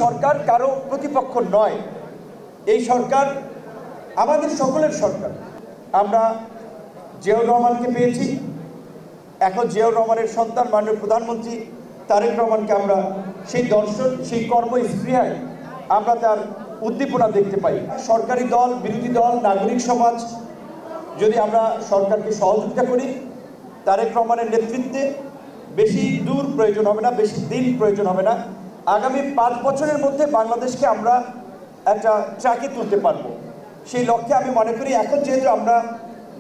সরকার কারো প্রতিপক্ষ নয়, এই সরকার আমাদের সকলের সরকার। আমরা জিয়াউর রহমানকে পেয়েছি, এখন জিয়াউর রহমানের সন্তান মাননীয় প্রধানমন্ত্রী তারেক রহমানকে আমরা সেই দর্শন, সেই কর্মস্পৃহায় আমরা তার উদ্দীপনা দেখতে পাই। সরকারি দল, বিরোধী দল, নাগরিক সমাজ যদি আমরা সরকারকে সহযোগিতা করি, তারেক রহমানের নেতৃত্বে বেশি দূর প্রয়োজন হবে না, বেশি দিন প্রয়োজন হবে না। আগামী 5 বছরের মধ্যে বাংলাদেশকে আমরা একটা ট্র্যাকে তুলতে পারবো। সেই লক্ষ্যে আমি মনে করি এখন যেহেতু আমরা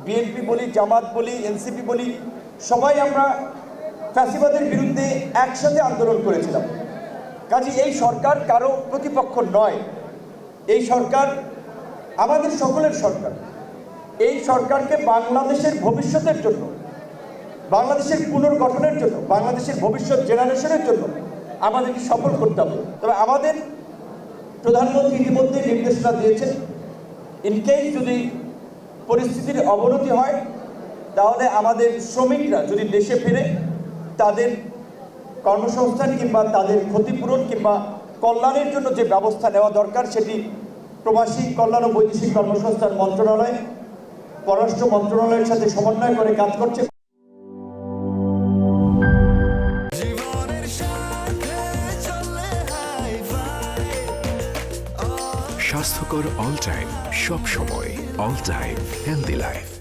বিএনপি বলি, জামাত বলি, এনসিপি বলি, সবাই আমরা ফ্যাসিবাদের বিরুদ্ধে একসাথে আন্দোলন করেছিলাম। কাজে এই সরকার কারো প্রতিপক্ষ নয়, এই সরকার আমাদের সকলের সরকার। এই সরকারকে বাংলাদেশের ভবিষ্যতের জন্য, বাংলাদেশের পুনর্গঠনের জন্য, বাংলাদেশের ভবিষ্যৎ জেনারেশনের জন্য আমাদেরকে সফল করতে হবে। তবে আমাদের প্রধানমন্ত্রী ইতিমধ্যে নির্দেশনা দিয়েছেন, ইনকেস যদি পরিস্থিতির অবনতি হয় তাহলে আমাদের শ্রমিকরা যদি দেশে ফিরে তাদের কর্মসংস্থান কিংবা তাদের ক্ষতিপূরণ কিংবা কল্যাণের জন্য যে ব্যবস্থা নেওয়া দরকার সেটি প্রবাসী কল্যাণ ও বৈদেশিক কর্মসংস্থান মন্ত্রণালয় পররাষ্ট্র মন্ত্রণালয়ের সাথে সমন্বয় করে কাজ করছে। স্বাস্থ্যকর অল টাইম, সব সময় অল টাইম হেলদি লাইফ।